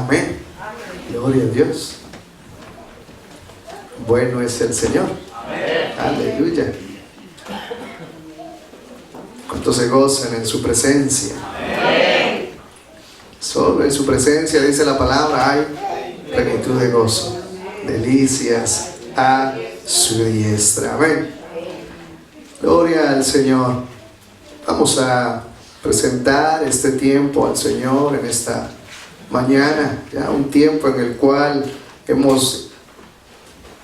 Amén. Gloria a Dios. Bueno es el Señor. Aleluya. ¿Cuántos se gozan en su presencia? Solo en su presencia, dice la palabra, hay plenitud de gozo, delicias a su diestra. Amén. Gloria al Señor. Vamos a presentar este tiempo al Señor en esta mañana, ya un tiempo en el cual hemos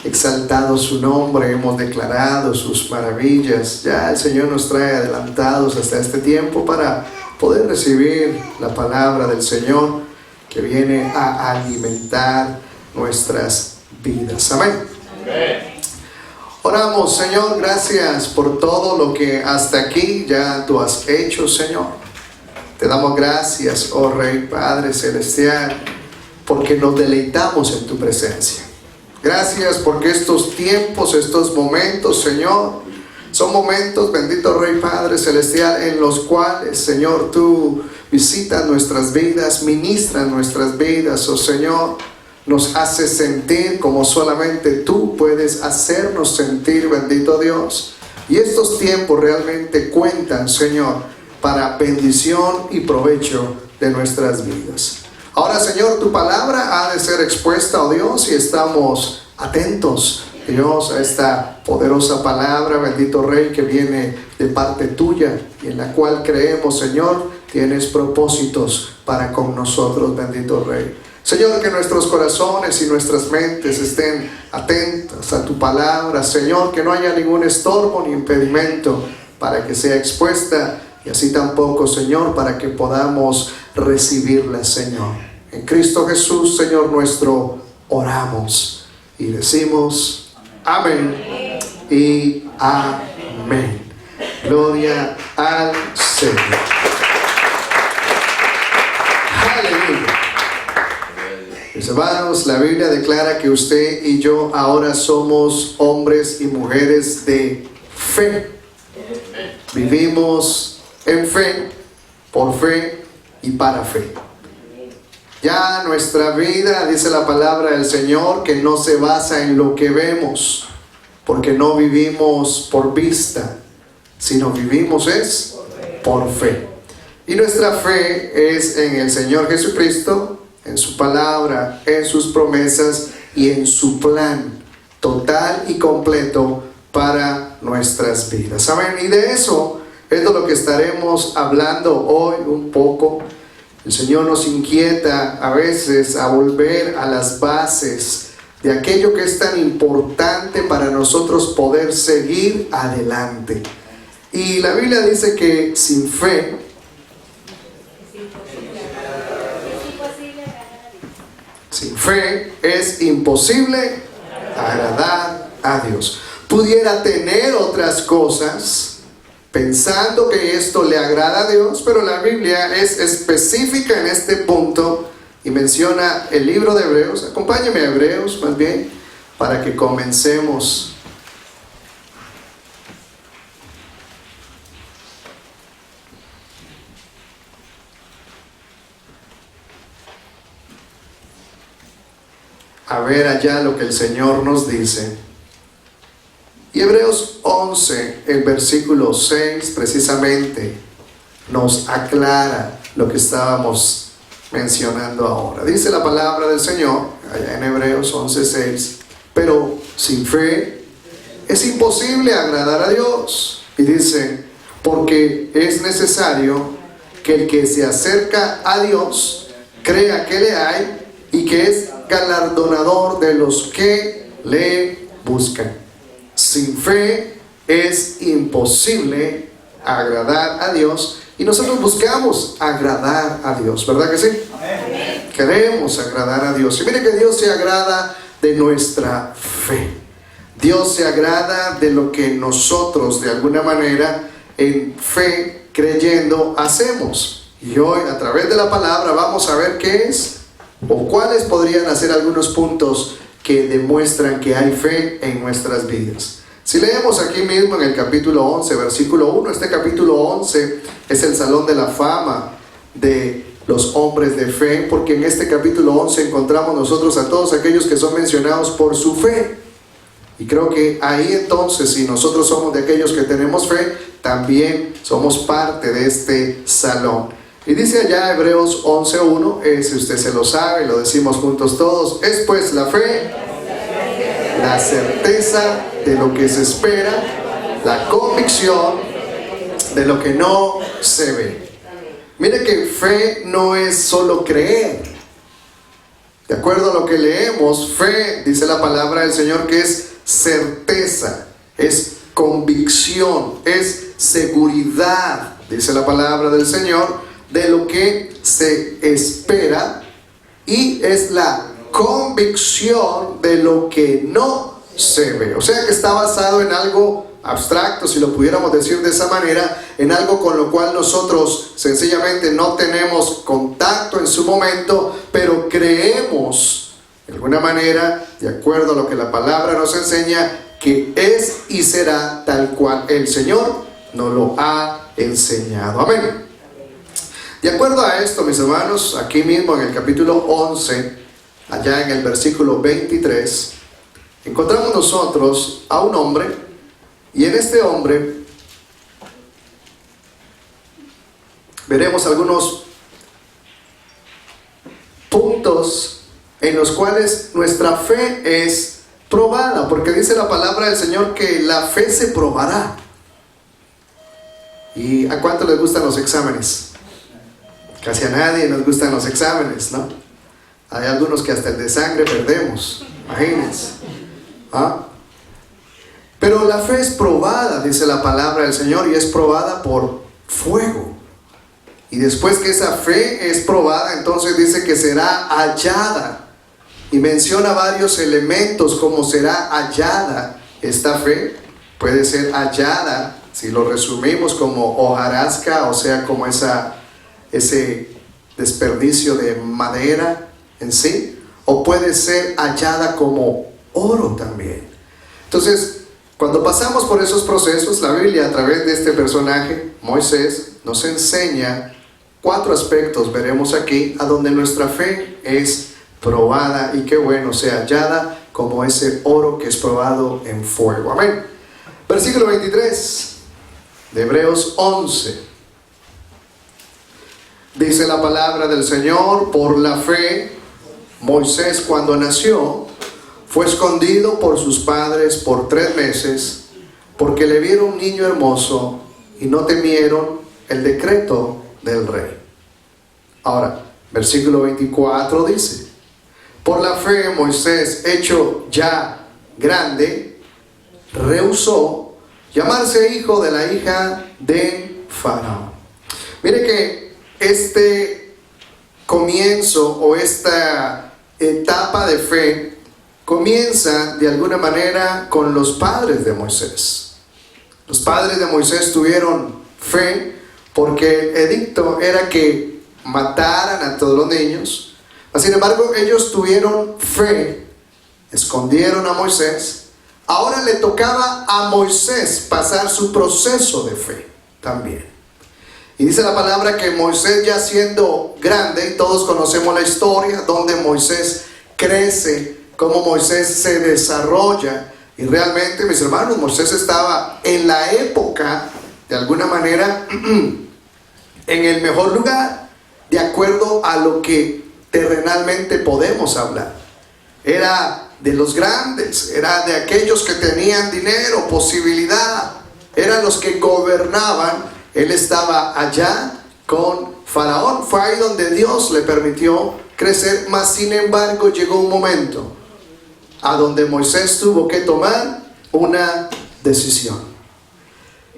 exaltado su nombre, hemos declarado sus maravillas. Ya el Señor nos trae adelantados hasta este tiempo para poder recibir la palabra del Señor que viene a alimentar nuestras vidas. Amén. Oramos. Señor, gracias por todo lo que hasta aquí ya tú has hecho, Señor. Te damos gracias, oh Rey Padre Celestial, porque nos deleitamos en tu presencia. Gracias porque estos tiempos, estos momentos, Señor, son momentos, bendito Rey Padre Celestial, en los cuales, Señor, tú visitas nuestras vidas, ministras nuestras vidas, oh Señor. Nos hace sentir como solamente tú puedes hacernos sentir, bendito Dios. Y estos tiempos realmente cuentan, Señor, para bendición y provecho de nuestras vidas. Ahora, Señor, tu palabra ha de ser expuesta, oh Dios, y estamos atentos, Dios, a esta poderosa palabra, bendito Rey, que viene de parte tuya y en la cual creemos, Señor, tienes propósitos para con nosotros, bendito Rey. Señor, que nuestros corazones y nuestras mentes estén atentas a tu palabra, Señor, que no haya ningún estorbo ni impedimento para que sea expuesta y así tampoco, Señor, para que podamos recibirla, Señor. En Cristo Jesús, Señor nuestro, oramos y decimos amén y amén. Gloria al Señor. Aleluya. Mis hermanos, la Biblia declara que usted y yo ahora somos hombres y mujeres de fe. Vivimos en fe, por fe y para fe. Ya nuestra vida, dice la palabra del Señor, que no se basa en lo que vemos, porque no vivimos por vista, sino vivimos es por fe. Y nuestra fe es en el Señor Jesucristo, en su palabra, en sus promesas y en su plan total y completo para nuestras vidas. Amén. Y de eso es de lo que estaremos hablando hoy un poco. El Señor nos inquieta a veces a volver a las bases de aquello que es tan importante para nosotros poder seguir adelante. Y la Biblia dice que sin fe es imposible agradar a Dios. Pudiera tener otras cosas pensando que esto le agrada a Dios, pero la Biblia es específica en este punto y menciona el libro de Hebreos. Acompáñame a Hebreos más bien para que comencemos. A ver allá lo que el Señor nos dice. Y Hebreos 11, el versículo 6, precisamente nos aclara lo que estábamos mencionando ahora. Dice la palabra del Señor, allá en Hebreos 11, 6, pero sin fe es imposible agradar a Dios. Y dice, porque es necesario que el que se acerca a Dios crea que le hay y que es galardonador de los que le buscan. Sin fe es imposible agradar a Dios y nosotros buscamos agradar a Dios, ¿verdad que sí? Amén. Queremos agradar a Dios y mire que Dios se agrada de nuestra fe. Dios se agrada de lo que nosotros de alguna manera en fe, creyendo, hacemos. Y hoy a través de la palabra vamos a ver qué es o cuáles podrían ser algunos puntos que demuestran que hay fe en nuestras vidas. Si leemos aquí mismo en el capítulo 11, versículo 1, este capítulo 11 es el salón de la fama de los hombres de fe, porque en este capítulo 11 encontramos nosotros a todos aquellos que son mencionados por su fe. Y creo que ahí entonces, si nosotros somos de aquellos que tenemos fe, también somos parte de este salón. Y dice allá Hebreos 11:1, si usted se lo sabe, lo decimos juntos todos: es pues la fe, la certeza de lo que se espera, la convicción de lo que no se ve. Mire que fe no es solo creer. De acuerdo a lo que leemos, fe, dice la palabra del Señor, que es certeza, es convicción, es seguridad, dice la palabra del Señor, de lo que se espera, y es la convicción de lo que no se ve. O sea que está basado en algo abstracto, si lo pudiéramos decir de esa manera, en algo con lo cual nosotros sencillamente no tenemos contacto en su momento, pero creemos de alguna manera, de acuerdo a lo que la palabra nos enseña, que es y será tal cual el Señor nos lo ha enseñado. Amén. De acuerdo a esto, mis hermanos, aquí mismo en el capítulo 11, allá en el versículo 23, encontramos nosotros a un hombre. Y en este hombre veremos algunos puntos en los cuales nuestra fe es probada, porque dice la palabra del Señor que la fe se probará. ¿Y a cuánto les gustan los exámenes? Casi a nadie nos gustan los exámenes, ¿no? Hay algunos que hasta el de sangre perdemos, imagínense. ¿Ah? Pero la fe es probada, dice la palabra del Señor, y es probada por fuego. Y después que esa fe es probada, entonces dice que será hallada. Y menciona varios elementos como será hallada esta fe. Puede ser hallada, si lo resumimos, como hojarasca, o sea, como ese desperdicio de madera en sí. O puede ser hallada como oro también. Entonces, cuando pasamos por esos procesos, la Biblia, a través de este personaje, Moisés, nos enseña 4 aspectos, veremos aquí, a donde nuestra fe es probada, y qué bueno, sea hallada como ese oro que es probado en fuego. Amén. Versículo 23 de Hebreos 11. Dice la palabra del Señor: por la fe, Moisés, cuando nació, fue escondido por sus padres por 3 meses, porque le vieron un niño hermoso y no temieron el decreto del rey. Ahora, versículo 24 dice: por la fe Moisés, hecho ya grande, rehusó llamarse hijo de la hija de Faraón. Mire que este comienzo o esta etapa de fe comienza de alguna manera con los padres de Moisés. Los padres de Moisés tuvieron fe porque el edicto era que mataran a todos los niños. Sin embargo, ellos tuvieron fe, escondieron a Moisés. Ahora le tocaba a Moisés pasar su proceso de fe también. Y dice la palabra que Moisés, ya siendo grande, y todos conocemos la historia donde Moisés crece, cómo Moisés se desarrolla. Y realmente, mis hermanos, Moisés estaba en la época, de alguna manera, en el mejor lugar, de acuerdo a lo que terrenalmente podemos hablar. Era de los grandes, era de aquellos que tenían dinero, posibilidad, eran los que gobernaban. Él estaba allá con Faraón. Fue ahí donde Dios le permitió crecer, mas sin embargo llegó un momento a donde Moisés tuvo que tomar una decisión.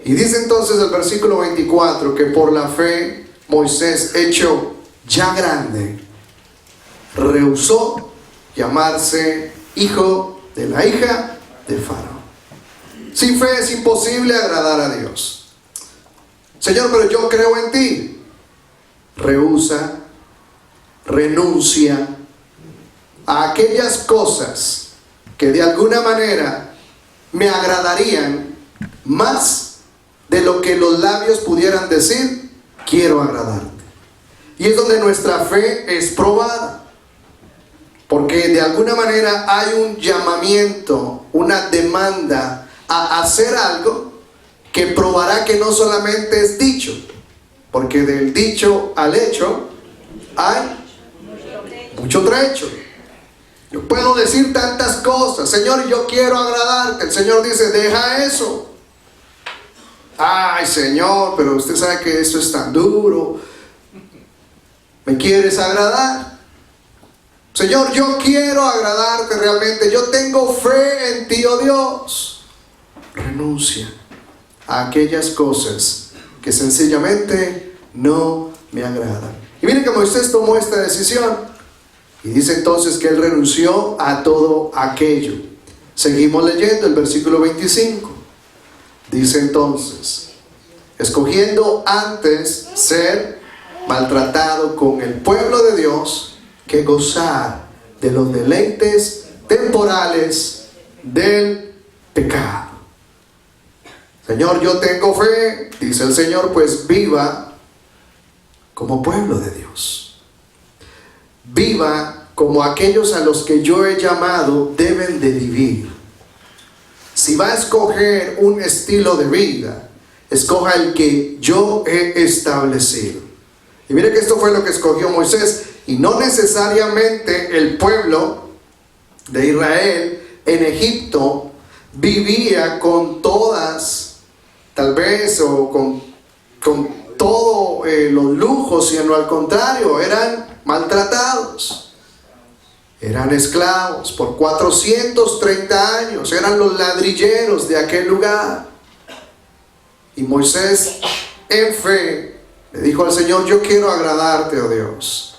Y dice entonces el versículo 24 que por la fe Moisés, hecho ya grande, rehusó llamarse hijo de la hija de Faraón. Sin fe es imposible agradar a Dios. Señor, pero yo creo en ti. Rehúsa, renuncia a aquellas cosas que de alguna manera me agradarían más de lo que los labios pudieran decir: quiero agradarte. Y es donde nuestra fe es probada. Porque de alguna manera hay un llamamiento, una demanda a hacer algo que probará que no solamente es dicho. Porque del dicho al hecho hay mucho trecho. Yo puedo decir tantas cosas, Señor, yo quiero agradarte. El Señor dice, deja eso. Ay, Señor, pero usted sabe que esto es tan duro. ¿Me quieres agradar? Señor, yo quiero agradarte realmente. Yo tengo fe en ti, oh Dios. Renuncia a aquellas cosas que sencillamente no me agradan. Y miren que Moisés tomó esta decisión. Y dice entonces que él renunció a todo aquello. Seguimos leyendo el versículo 25. Dice entonces, escogiendo antes ser maltratado con el pueblo de Dios que gozar de los deleites temporales del pecado. Señor, yo tengo fe, dice el Señor, pues viva como pueblo de Dios. Viva como aquellos a los que yo he llamado deben de vivir. Si va a escoger un estilo de vida, escoja el que yo he establecido. Y mire que esto fue lo que escogió Moisés. Y no necesariamente el pueblo de Israel en Egipto vivía con todas, tal vez, o con todos los lujos, sino al contrario, eran maltratados, eran esclavos por 430 años, eran los ladrilleros de aquel lugar. Y Moisés en fe le dijo al Señor, yo quiero agradarte, oh Dios,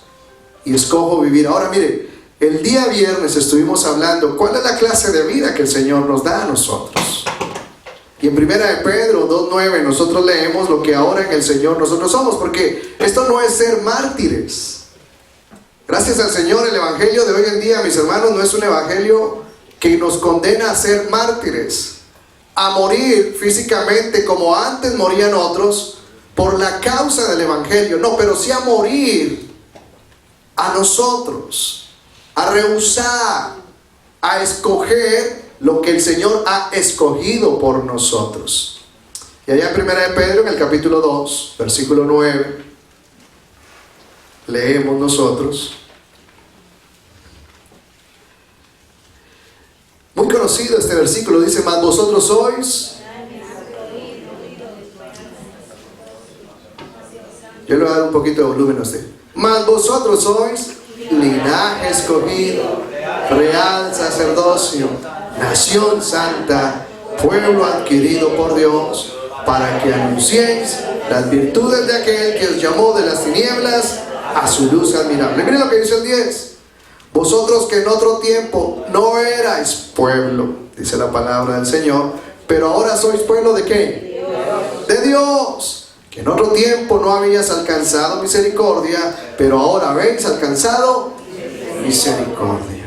y escojo vivir. Ahora mire, el día viernes estuvimos hablando cuál es la clase de vida que el Señor nos da a nosotros. Y en 1 de Pedro 2:9 nosotros leemos lo que ahora en el Señor nosotros somos, porque esto no es ser mártires. Gracias al Señor, el evangelio de hoy en día, mis hermanos, no es un evangelio que nos condena a ser mártires, a morir físicamente como antes morían otros por la causa del evangelio. No, pero sí a morir a nosotros, a rehusar, a escoger lo que el Señor ha escogido por nosotros. Y allá en 1 de Pedro, en el capítulo 2, versículo 9, leemos nosotros. Muy conocido este versículo, dice, mas vosotros sois. Yo le voy a dar un poquito de volumen a usted. Mas vosotros sois linaje escogido, real sacerdocio, nación santa, pueblo adquirido por Dios, para que anunciéis las virtudes de aquel que os llamó de las tinieblas a su luz admirable. Miren lo que dice el 10. Vosotros que en otro tiempo no erais pueblo, dice la palabra del Señor, pero ahora sois pueblo ¿de qué? De Dios. Que en otro tiempo no habías alcanzado misericordia, pero ahora habéis alcanzado misericordia.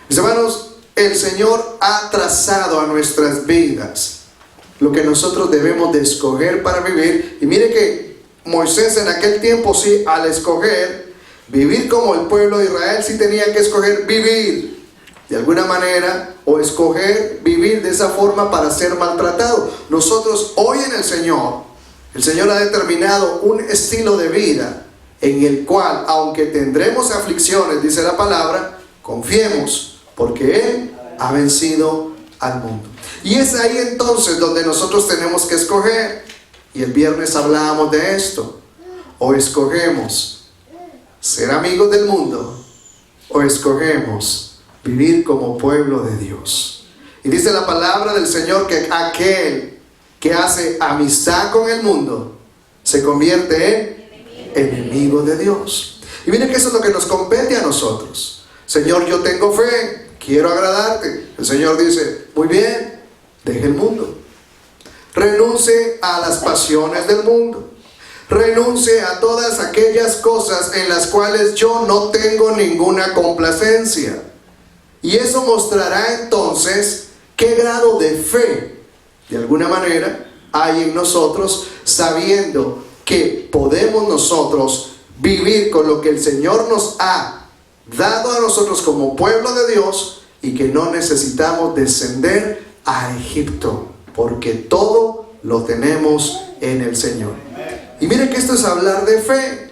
Mis hermanos, el Señor ha trazado a nuestras vidas lo que nosotros debemos de escoger para vivir. Y mire que Moisés en aquel tiempo sí, al escoger vivir como el pueblo de Israel, sí tenía que escoger vivir de alguna manera, o escoger vivir de esa forma para ser maltratado. Nosotros hoy en el Señor ha determinado un estilo de vida en el cual, aunque tendremos aflicciones, dice la palabra, confiemos, porque Él ha vencido al mundo. Y es ahí entonces donde nosotros tenemos que escoger. Y el viernes hablábamos de esto. O escogemos ser amigos del mundo, o escogemos vivir como pueblo de Dios. Y dice la palabra del Señor que aquel que hace amistad con el mundo se convierte en enemigo de Dios. Y miren que eso es lo que nos compete a nosotros. Señor, yo tengo fe, quiero agradarte. El Señor dice, muy bien, deje el mundo. Renuncie a las pasiones del mundo. Renuncie a todas aquellas cosas en las cuales yo no tengo ninguna complacencia. Y eso mostrará entonces qué grado de fe, de alguna manera, hay en nosotros, sabiendo que podemos nosotros vivir con lo que el Señor nos ha dado a nosotros como pueblo de Dios, y que no necesitamos descender a Egipto, porque todo lo tenemos en el Señor. Y miren que esto es hablar de fe,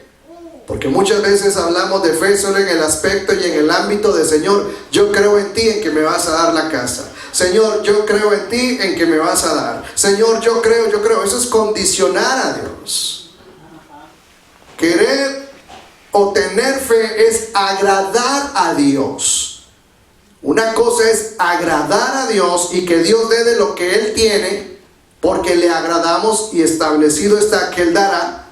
porque muchas veces hablamos de fe solo en el aspecto y en el ámbito de: Señor, yo creo en ti, en que me vas a dar la casa. Señor, yo creo en ti, en que me vas a dar. Señor, yo creo. Eso es condicionar a Dios. Querer o tener fe es agradar a Dios. Una cosa es agradar a Dios y que Dios dé de lo que Él tiene, porque le agradamos y establecido está que Él dará.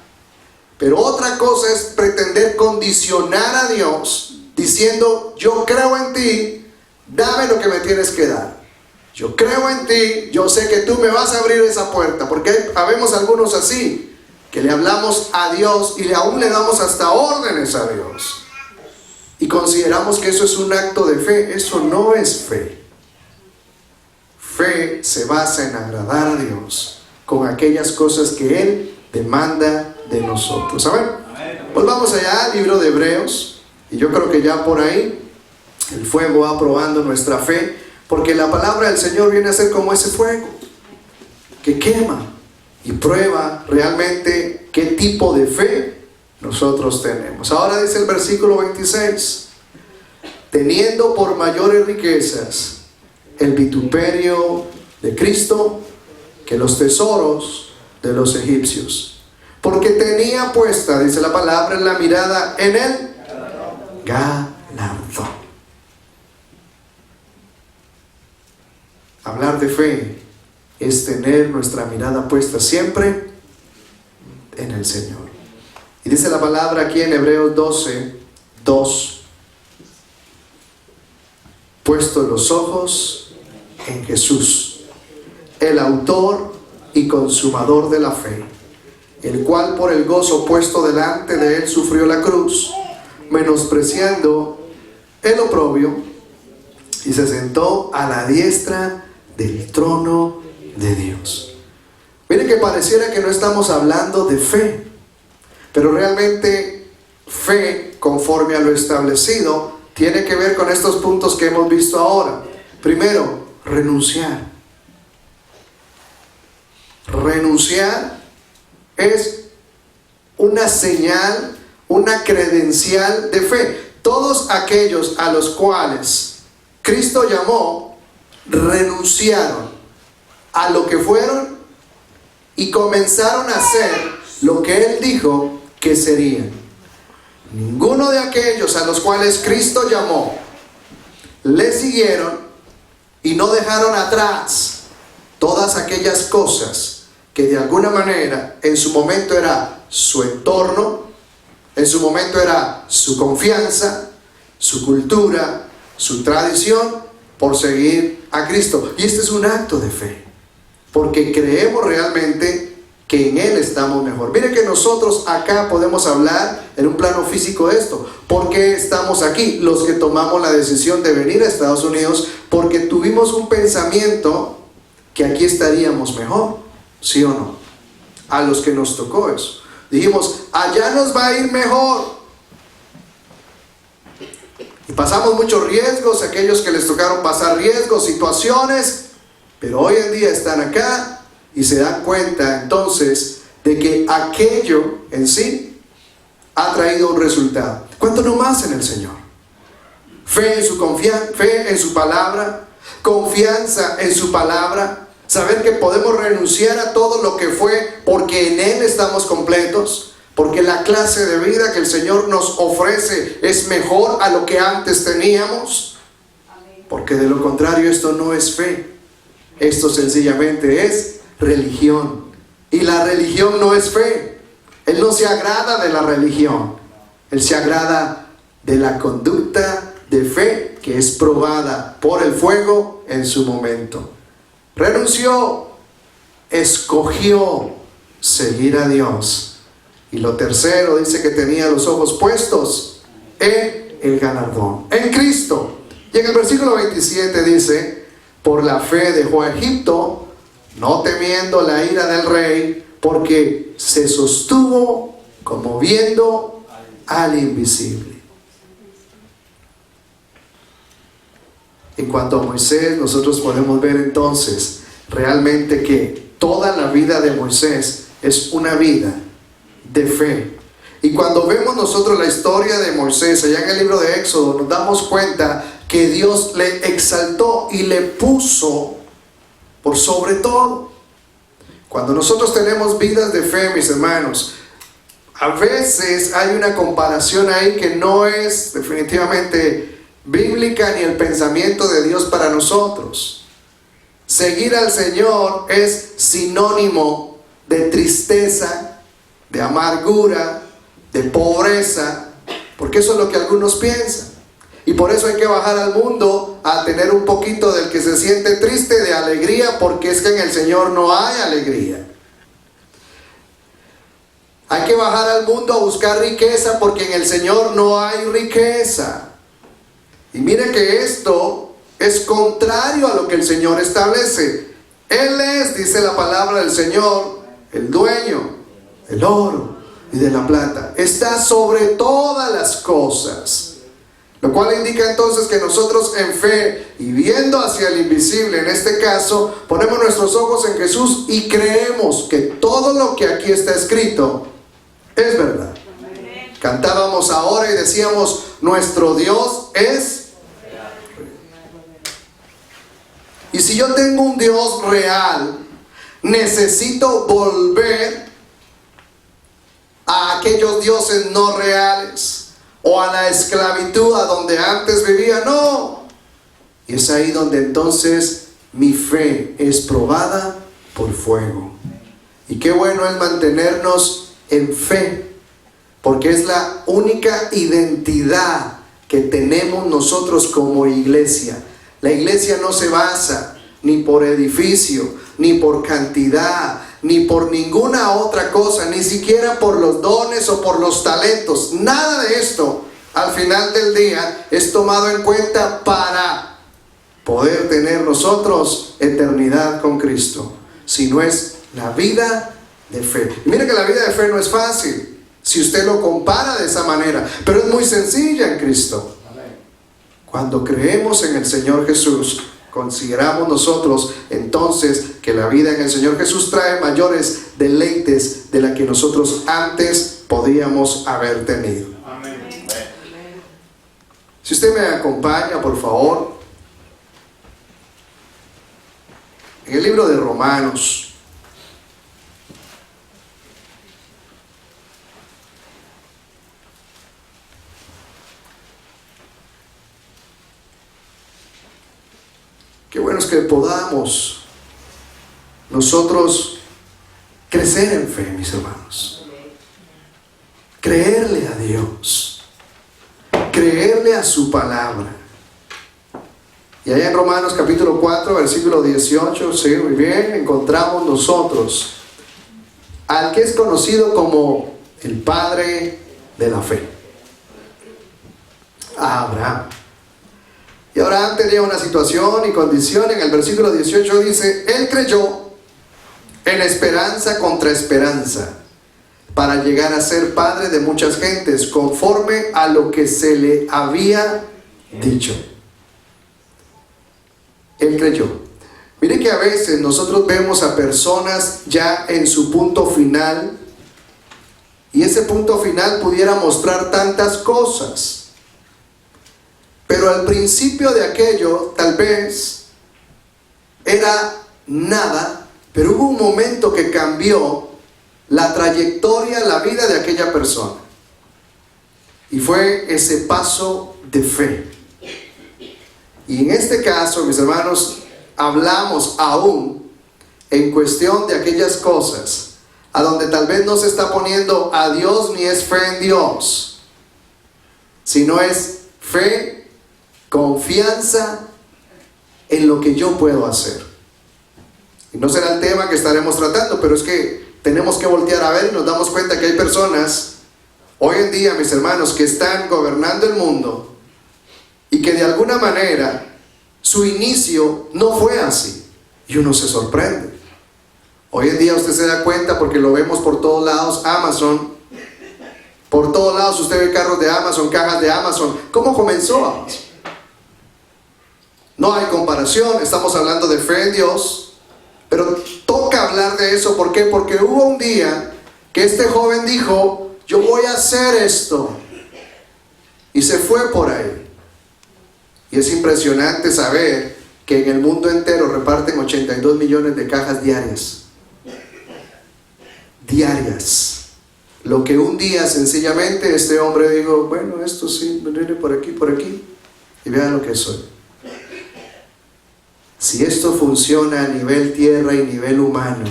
Pero otra cosa es pretender condicionar a Dios diciendo: yo creo en ti, dame lo que me tienes que dar. Yo creo en ti, yo sé que tú me vas a abrir esa puerta. Porque habemos algunos así, que le hablamos a Dios y aún le damos hasta órdenes a Dios. Y consideramos que eso es un acto de fe. Eso no es fe. Fe se basa en agradar a Dios con aquellas cosas que Él demanda de nosotros. A ver, pues vamos allá al libro de Hebreos. Y yo creo que ya por ahí el fuego va probando nuestra fe, porque la palabra del Señor viene a ser como ese fuego que quema y prueba realmente qué tipo de fe nosotros tenemos. Ahora dice el versículo 26: teniendo por mayores riquezas el vituperio de Cristo que los tesoros de los egipcios, porque tenía puesta, dice la palabra, en la mirada en el galardón. Hablar de fe es tener nuestra mirada puesta siempre en el Señor. Y dice la palabra aquí en Hebreos 12:2: puestos los ojos en Jesús, el autor y consumador de la fe, el cual por el gozo puesto delante de él sufrió la cruz, menospreciando el oprobio, y se sentó a la diestra del trono de Dios. Miren que pareciera que no estamos hablando de fe, pero realmente fe, conforme a lo establecido, tiene que ver con estos puntos que hemos visto ahora. Primero, renunciar. Renunciar es una señal, una credencial de fe. Todos aquellos a los cuales Cristo llamó renunciaron a lo que fueron y comenzaron a hacer lo que Él dijo que serían. Ninguno de aquellos a los cuales Cristo llamó le siguieron y no dejaron atrás todas aquellas cosas que de alguna manera en su momento era su entorno, en su momento era su confianza, su cultura, su tradición, por seguir a Cristo. Y este es un acto de fe, porque creemos realmente que en Él estamos mejor. Mire que nosotros acá podemos hablar en un plano físico de esto. ¿Por qué estamos aquí? Los que tomamos la decisión de venir a Estados Unidos, porque tuvimos un pensamiento que aquí estaríamos mejor, ¿sí o no? A los que nos tocó eso. Dijimos, allá nos va a ir mejor. Y pasamos muchos riesgos, aquellos que les tocaron pasar riesgos, situaciones, pero hoy en día están acá y se dan cuenta entonces de que aquello en sí ha traído un resultado. ¿Cuánto no más en el Señor? Fe en su confianza, fe en su palabra, confianza en su palabra, saber que podemos renunciar a todo lo que fue porque en Él estamos completos. Porque la clase de vida que el Señor nos ofrece es mejor a lo que antes teníamos. Porque de lo contrario esto no es fe. Esto sencillamente es religión. Y la religión no es fe. Él no se agrada de la religión. Él se agrada de la conducta de fe que es probada por el fuego en su momento. Renunció, escogió seguir a Dios. Y lo tercero, dice que tenía los ojos puestos en el galardón, en Cristo. Y en el versículo 27 dice: por la fe dejó a Egipto, no temiendo la ira del rey, porque se sostuvo como viendo al invisible. En cuanto a Moisés, nosotros podemos ver entonces realmente que toda la vida de Moisés es una vida de fe. Y cuando vemos nosotros la historia de Moisés allá en el libro de Éxodo, nos damos cuenta que Dios le exaltó y le puso por sobre todo. Cuando nosotros tenemos vidas de fe, mis hermanos, a veces hay una comparación ahí que no es definitivamente bíblica ni el pensamiento de Dios para nosotros. Seguir al Señor es sinónimo de tristeza, de amargura, de pobreza, porque eso es lo que algunos piensan. Y por eso hay que bajar al mundo a tener un poquito del que se siente triste, de alegría, porque es que en el Señor no hay alegría. Hay que bajar al mundo a buscar riqueza, porque en el Señor no hay riqueza. Y mire que esto es contrario a lo que el Señor establece. Él es, dice la palabra del Señor, el dueño del oro y de la plata. Está sobre todas las cosas. Lo cual indica entonces que nosotros en fe y viendo hacia el invisible, en este caso, ponemos nuestros ojos en Jesús y creemos que todo lo que aquí está escrito es verdad. Cantábamos ahora y decíamos, nuestro Dios es. Y si yo tengo un Dios real, necesito volver a aquellos dioses no reales o a la esclavitud a donde antes vivía. No. Y es ahí donde entonces mi fe es probada por fuego. Y qué bueno es mantenernos en fe, porque es la única identidad que tenemos nosotros como iglesia. La iglesia no se basa ni por edificio, ni por cantidad, ni por ninguna otra cosa, ni siquiera por los dones o por los talentos. Nada de esto, al final del día, es tomado en cuenta para poder tener nosotros eternidad con Cristo, sino es la vida de fe. Y mire que la vida de fe no es fácil, si usted lo compara de esa manera, pero es muy sencilla en Cristo. Cuando creemos en el Señor Jesús, consideramos nosotros entonces que la vida en el Señor Jesús trae mayores deleites de la que nosotros antes podíamos haber tenido. Amén. Si usted me acompaña, por favor, en el libro de Romanos. Qué bueno es que podamos nosotros crecer en fe, mis hermanos. Creerle a Dios. Creerle a su palabra. Y allá en Romanos capítulo 4, versículo 18, sí, muy bien, encontramos nosotros al que es conocido como el Padre de la fe, Abraham. Y Abraham tenía una situación y condición. En el versículo 18 dice, él creyó en esperanza contra esperanza, para llegar a ser padre de muchas gentes, conforme a lo que se le había dicho. Él creyó. Mire que a veces nosotros vemos a personas ya en su punto final, y ese punto final pudiera mostrar tantas cosas. Pero al principio de aquello, tal vez, era nada, pero hubo un momento que cambió la trayectoria, la vida de aquella persona. Y fue ese paso de fe. Y en este caso, mis hermanos, hablamos aún en cuestión de aquellas cosas a donde tal vez no se está poniendo a Dios ni es fe en Dios, sino es fe, confianza en lo que yo puedo hacer. Y no será el tema que estaremos tratando, pero es que tenemos que voltear a ver y nos damos cuenta que hay personas hoy en día, mis hermanos, que están gobernando el mundo y que de alguna manera su inicio no fue así. Y uno se sorprende. Hoy en día usted se da cuenta, porque lo vemos por todos lados, Amazon Por todos lados usted ve carros de Amazon, cajas de Amazon. ¿Cómo comenzó Amazon? No hay comparación, estamos hablando de fe en Dios. Pero toca hablar de eso, ¿por qué? Porque hubo un día que este joven dijo, yo voy a hacer esto. Y se fue por ahí. Y es impresionante saber que en el mundo entero reparten 82 millones de cajas diarias. Diarias. Lo que un día sencillamente este hombre dijo, bueno, esto sí, viene por aquí, y vean lo que soy. Si esto funciona a nivel tierra y nivel humano,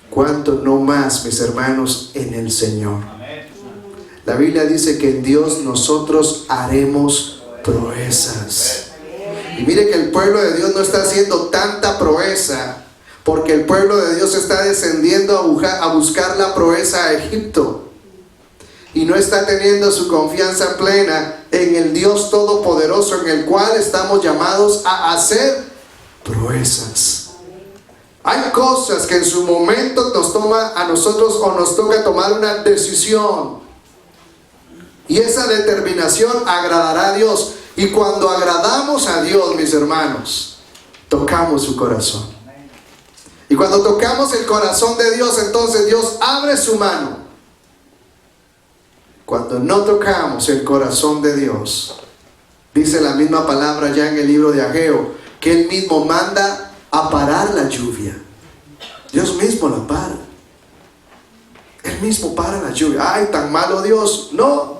¿cuánto no más, mis hermanos, en el Señor? La Biblia dice que en Dios nosotros haremos proezas. Y mire que el pueblo de Dios no está haciendo tanta proeza, porque el pueblo de Dios está descendiendo a buscar la proeza a Egipto. Y no está teniendo su confianza plena en el Dios Todopoderoso, en el cual estamos llamados a hacer proezas. Hay cosas que en su momento nos toma a nosotros o nos toca tomar una decisión. Y esa determinación agradará a Dios. Y cuando agradamos a Dios, mis hermanos, tocamos su corazón. Y cuando tocamos el corazón de Dios, entonces Dios abre su mano. Cuando no tocamos el corazón de Dios, dice la misma palabra ya en el libro de Ageo, que Él mismo manda a parar la lluvia. Dios mismo la para. Él mismo para la lluvia. ¡Ay, tan malo Dios! No.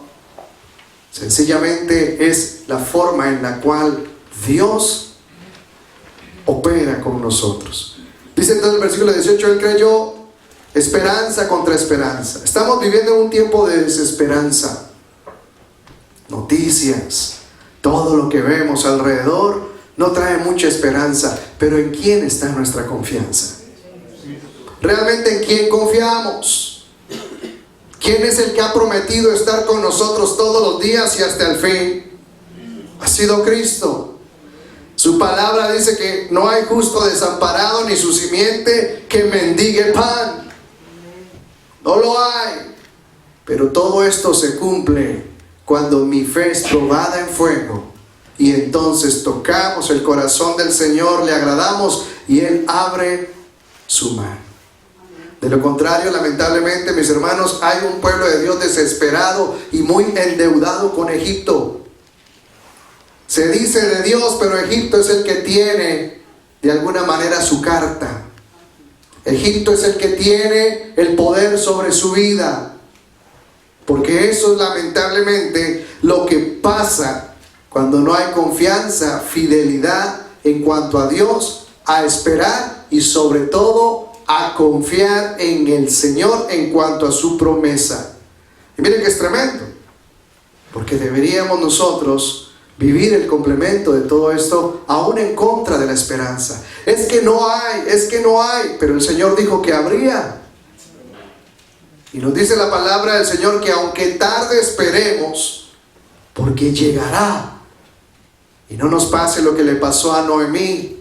Sencillamente es la forma en la cual Dios opera con nosotros. Dice entonces el versículo 18, Él creyó esperanza contra esperanza. Estamos viviendo en un tiempo de desesperanza. Noticias, todo lo que vemos alrededor no trae mucha esperanza. Pero ¿en quién está nuestra confianza? ¿Realmente en quién confiamos? ¿Quién es el que ha prometido estar con nosotros todos los días y hasta el fin? Ha sido Cristo. Su palabra dice que no hay justo desamparado ni su simiente que mendigue pan. No lo hay. Pero todo esto se cumple cuando mi fe es probada en fuego. Y entonces tocamos el corazón del Señor, le agradamos y Él abre su mano. De lo contrario, lamentablemente, mis hermanos, hay un pueblo de Dios desesperado y muy endeudado con Egipto. Se dice de Dios, pero Egipto es el que tiene de alguna manera su carta. Egipto es el que tiene el poder sobre su vida. Porque eso es lamentablemente lo que pasa cuando no hay confianza, fidelidad en cuanto a Dios, a esperar y sobre todo a confiar en el Señor en cuanto a su promesa. Y miren que es tremendo, porque deberíamos nosotros vivir el complemento de todo esto, aún en contra de la esperanza. Es que no hay, pero el Señor dijo que habría. Y nos dice la palabra del Señor que aunque tarde esperemos, porque llegará. Y no nos pase lo que le pasó a Noemí,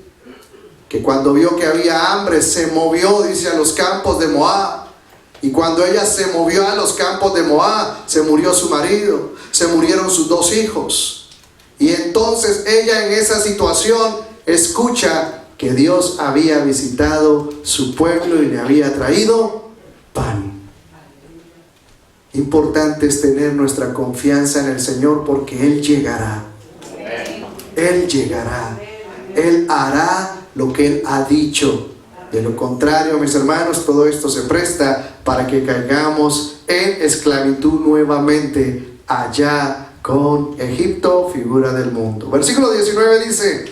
que cuando vio que había hambre se movió, dice, a los campos de Moab. Y cuando ella se movió a los campos de Moab, se murió su marido, se murieron sus 2 hijos. Y entonces ella en esa situación escucha que Dios había visitado su pueblo y le había traído pan. Importante es tener nuestra confianza en el Señor, porque Él llegará. Él llegará. Él hará lo que Él ha dicho. De lo contrario, mis hermanos, todo esto se presta para que caigamos en esclavitud nuevamente allá con Egipto, figura del mundo. Versículo 19 dice,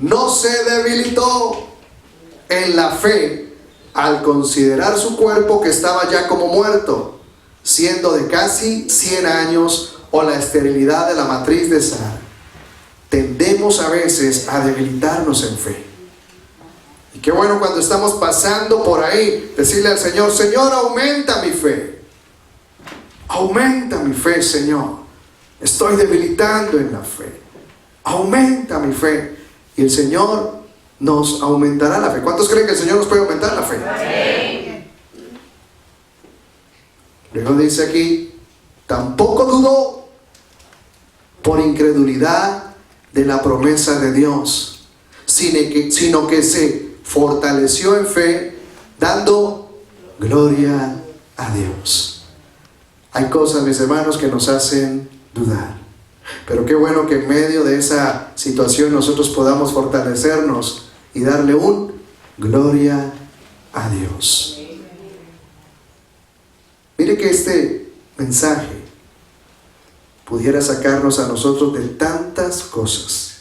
no se debilitó en la fe al considerar su cuerpo que estaba ya como muerto, siendo de casi 100 años, o la esterilidad de la matriz de Sara. Tendemos a veces a debilitarnos en fe. Y qué bueno cuando estamos pasando por ahí, decirle al Señor, Señor, aumenta mi fe. Aumenta mi fe, Señor. Estoy debilitando en la fe. Aumenta mi fe. Y el Señor nos aumentará la fe. ¿Cuántos creen que el Señor nos puede aumentar la fe? Sí. Luego dice aquí, tampoco dudó por incredulidad de la promesa de Dios, sino que se fortaleció en fe, dando gloria a Dios. Hay cosas, mis hermanos, que nos hacen dudar. Pero qué bueno que en medio de esa situación nosotros podamos fortalecernos y darle un gloria a Dios. Mire que este mensaje pudiera sacarnos a nosotros de tantas cosas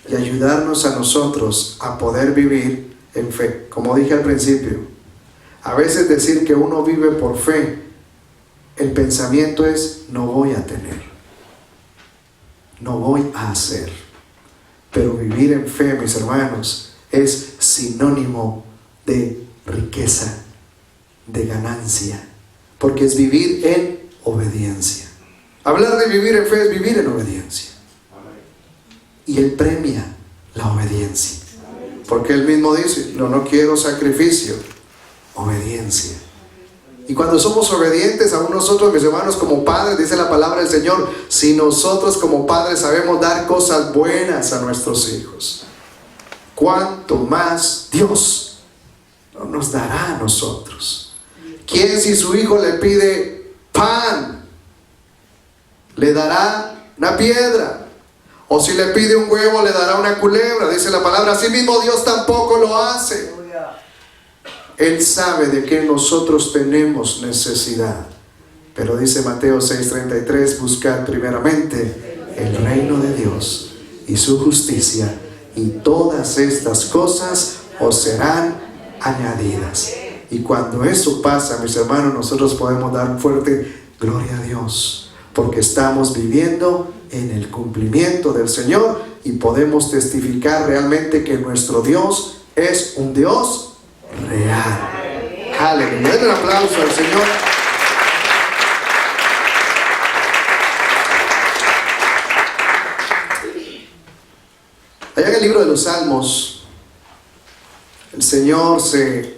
y ayudarnos a nosotros a poder vivir en fe. Como dije al principio, a veces decir que uno vive por fe, el pensamiento es: no voy a tener, no voy a hacer. Pero vivir en fe, mis hermanos, es sinónimo de riqueza, de ganancia, porque es vivir en obediencia. Hablar de vivir en fe es vivir en obediencia. Y Él premia la obediencia, porque Él mismo dice: no quiero sacrificio, obediencia. Y cuando somos obedientes, aún nosotros, mis hermanos, como padres, dice la palabra del Señor, si nosotros como padres sabemos dar cosas buenas a nuestros hijos, ¿cuánto más Dios no nos dará a nosotros? ¿Quién, si su hijo le pide pan, le dará una piedra? O si le pide un huevo, le dará una culebra. Dice la palabra: así mismo Dios tampoco lo hace. Él sabe de qué nosotros tenemos necesidad. Pero dice Mateo 6:33, buscad primeramente el reino de Dios y su justicia, y todas estas cosas os serán añadidas. Y cuando eso pasa, mis hermanos, nosotros podemos dar fuerte gloria a Dios, porque estamos viviendo en el cumplimiento del Señor y podemos testificar realmente que nuestro Dios es un Dios real. Aleluya. Den un aplauso al Señor. Allá en el libro de los Salmos, el Señor se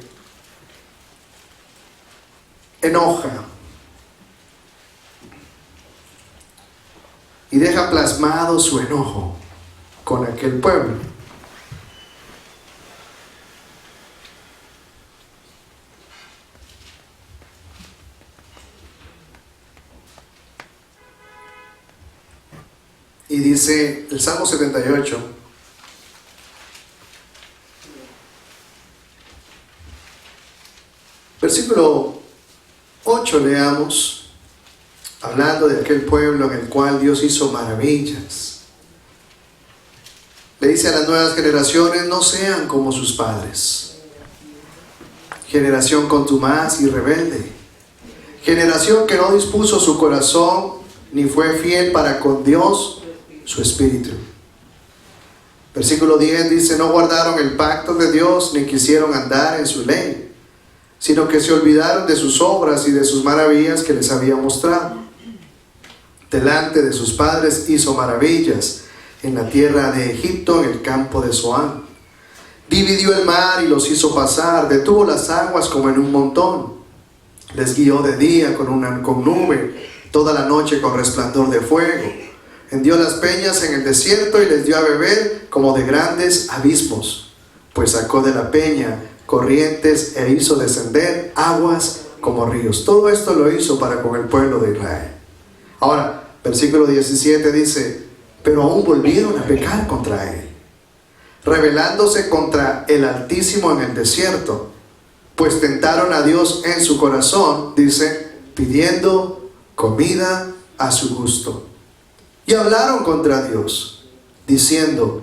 enoja y deja plasmado su enojo con aquel pueblo. Y dice el Salmo 78, versículo 8, leamos, hablando de aquel pueblo en el cual Dios hizo maravillas. Le dice a las nuevas generaciones: no sean como sus padres, generación contumaz y rebelde, generación que no dispuso su corazón ni fue fiel para con Dios su espíritu. Versículo 10 dice: no guardaron el pacto de Dios ni quisieron andar en su ley, sino que se olvidaron de sus obras y de sus maravillas que les había mostrado. Delante de sus padres hizo maravillas en la tierra de Egipto, en el campo de Zoán. Dividió el mar y los hizo pasar, detuvo las aguas como en un montón. Les guió de día con nube, toda la noche con resplandor de fuego. Hendió las peñas en el desierto y les dio a beber como de grandes abismos, pues sacó de la peña corrientes e hizo descender aguas como ríos. Todo esto lo hizo para con el pueblo de Israel. Ahora, versículo 17 dice: pero aún volvieron a pecar contra él, rebelándose contra el Altísimo en el desierto, pues tentaron a Dios en su corazón, dice, pidiendo comida a su gusto. Y hablaron contra Dios, diciendo: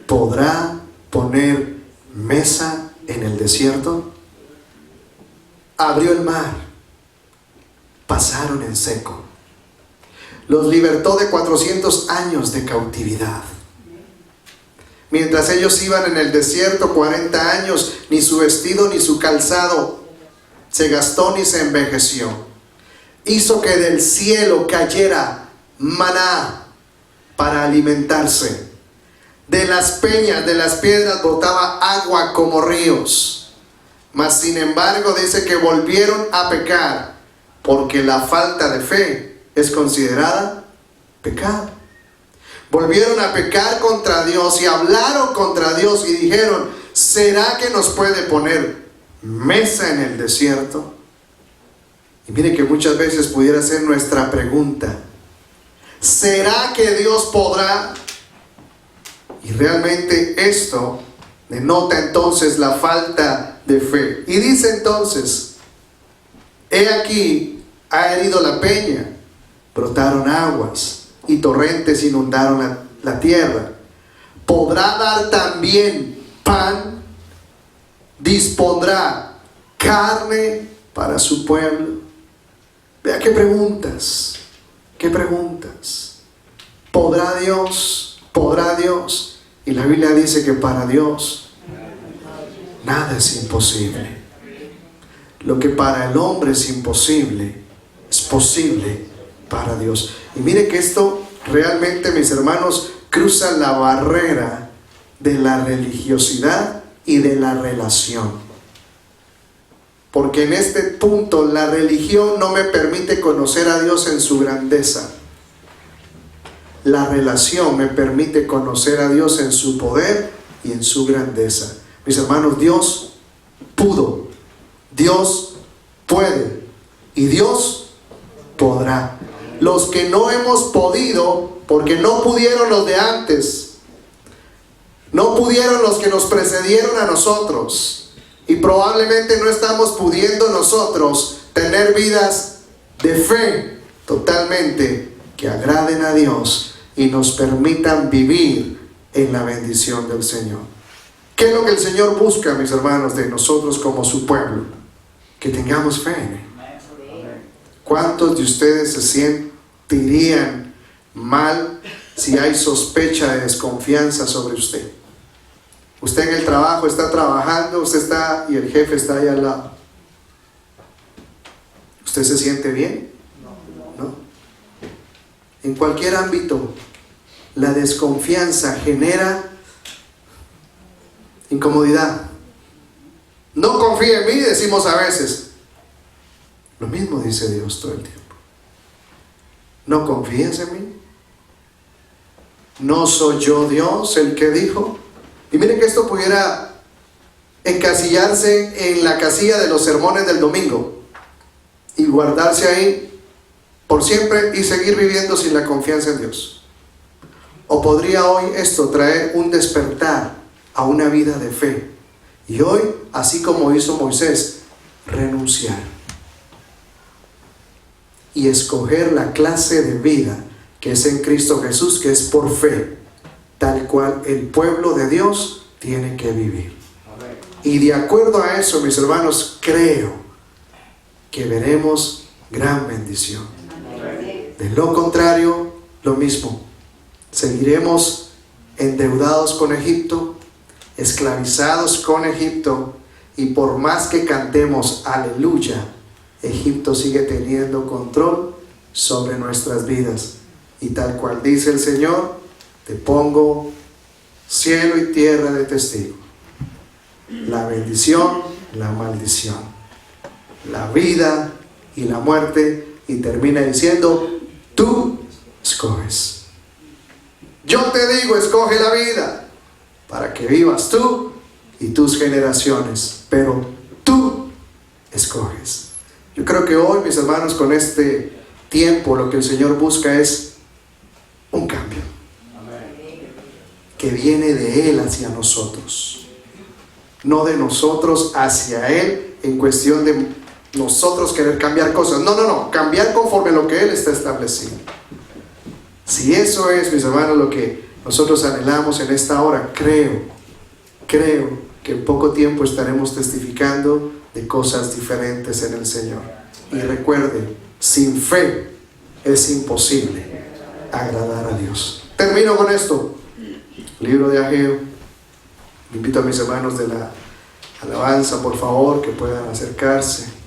¿podrá poner mesa en el desierto? Abrió el mar, pasaron en seco. Los libertó de 400 años de cautividad. Mientras ellos iban en el desierto 40 años, ni su vestido ni su calzado se gastó ni se envejeció. Hizo que del cielo cayera maná para alimentarse. De las peñas, de las piedras brotaba agua como ríos. Mas sin embargo dice que volvieron a pecar, porque la falta de fe es considerada pecado. Volvieron a pecar contra Dios y hablaron contra Dios y dijeron: ¿será que nos puede poner mesa en el desierto? Y mire que muchas veces pudiera ser nuestra pregunta: ¿será que Dios podrá? Y realmente esto denota entonces la falta de fe. Y dice entonces: he aquí, ha herido la peña, brotaron aguas y torrentes inundaron la tierra. ¿Podrá dar también pan? ¿Dispondrá carne para su pueblo? Vea qué preguntas, qué preguntas. ¿Podrá Dios? ¿Podrá Dios? Y la Biblia dice que para Dios nada es imposible. Lo que para el hombre es imposible, es posible para Dios. Y mire que esto realmente, mis hermanos, cruza la barrera de la religiosidad y de la relación. Porque en este punto la religión no me permite conocer a Dios en su grandeza. La relación me permite conocer a Dios en su poder y en su grandeza. Mis hermanos, Dios pudo, Dios puede y Dios podrá. Los que no hemos podido, porque no pudieron los de antes, no pudieron los que nos precedieron a nosotros, y probablemente no estamos pudiendo nosotros tener vidas de fe totalmente que agraden a Dios y nos permitan vivir en la bendición del Señor. ¿Qué es lo que el Señor busca, mis hermanos, de nosotros como su pueblo? Que tengamos fe en Él. ¿Cuántos de ustedes se sentirían mal si hay sospecha de desconfianza sobre usted? Usted en el trabajo está trabajando, usted está y el jefe está ahí al lado. ¿Usted se siente bien? ¿No? En cualquier ámbito, la desconfianza genera incomodidad. No confíe en mí, decimos a veces. Lo mismo dice Dios todo el tiempo. ¿No confías en mí? ¿No soy yo Dios el que dijo? Y miren que esto pudiera encasillarse en la casilla de los sermones del domingo y guardarse ahí por siempre y seguir viviendo sin la confianza en Dios. O podría hoy esto traer un despertar a una vida de fe. Y hoy, así como hizo Moisés, renunciar y escoger la clase de vida que es en Cristo Jesús, que es por fe, tal cual el pueblo de Dios tiene que vivir. Y de acuerdo a eso, mis hermanos, creo que veremos gran bendición. De lo contrario, lo mismo. Seguiremos endeudados con Egipto, esclavizados con Egipto, y por más que cantemos aleluya, Egipto sigue teniendo control sobre nuestras vidas. Y tal cual dice el Señor: te pongo cielo y tierra de testigo. La bendición, la maldición, la vida y la muerte. Y termina diciendo: tú escoges. Yo te digo, escoge la vida para que vivas tú y tus generaciones. Pero tú escoges. Yo creo que hoy, mis hermanos, con este tiempo, lo que el Señor busca es un cambio que viene de Él hacia nosotros, no de nosotros hacia Él en cuestión de nosotros querer cambiar cosas. No, cambiar conforme a lo que Él está establecido. Si eso es, mis hermanos, lo que nosotros anhelamos en esta hora, creo que en poco tiempo estaremos testificando de cosas diferentes en el Señor. Y recuerde, sin fe es imposible agradar a Dios. Termino con esto. Libro de Ageo. Invito a mis hermanos de la alabanza, por favor, que puedan acercarse.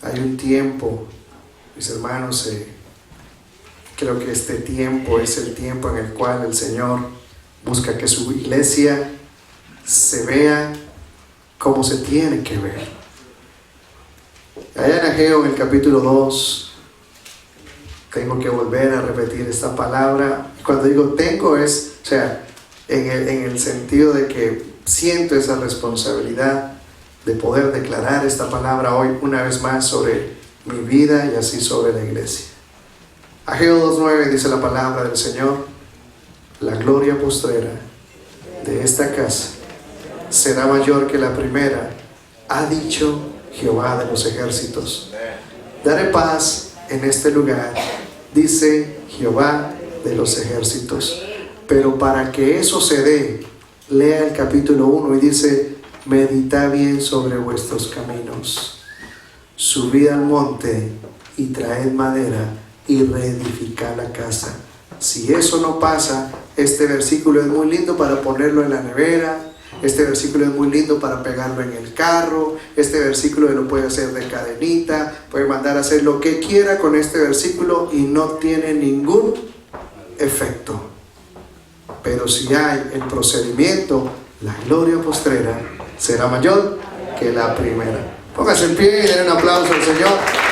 Hay un tiempo Mis hermanos, creo que este tiempo es el tiempo en el cual el Señor busca que su iglesia se vea como se tiene que ver. Allá en Ageo, en el capítulo 2, tengo que volver a repetir esta palabra. Cuando digo tengo es, o sea, en el sentido de que siento esa responsabilidad de poder declarar esta palabra hoy una vez más sobre mi vida y así sobre la iglesia. Ageo 2:9 dice la palabra del Señor: la gloria postrera de esta casa será mayor que la primera, ha dicho Jehová de los ejércitos. Daré paz en este lugar, dice Jehová de los ejércitos. Pero para que eso se dé, lea el capítulo 1 y dice: meditad bien sobre vuestros caminos, subid al monte y traed madera y reedificad la casa. Si eso no pasa, este versículo es muy lindo para ponerlo en la nevera. Este versículo es muy lindo para pegarlo en el carro. Este versículo lo puede hacer de cadenita, puede mandar a hacer lo que quiera con este versículo y no tiene ningún efecto. Pero si hay el procedimiento, la gloria postrera será mayor que la primera. Póngase en pie y den un aplauso al Señor.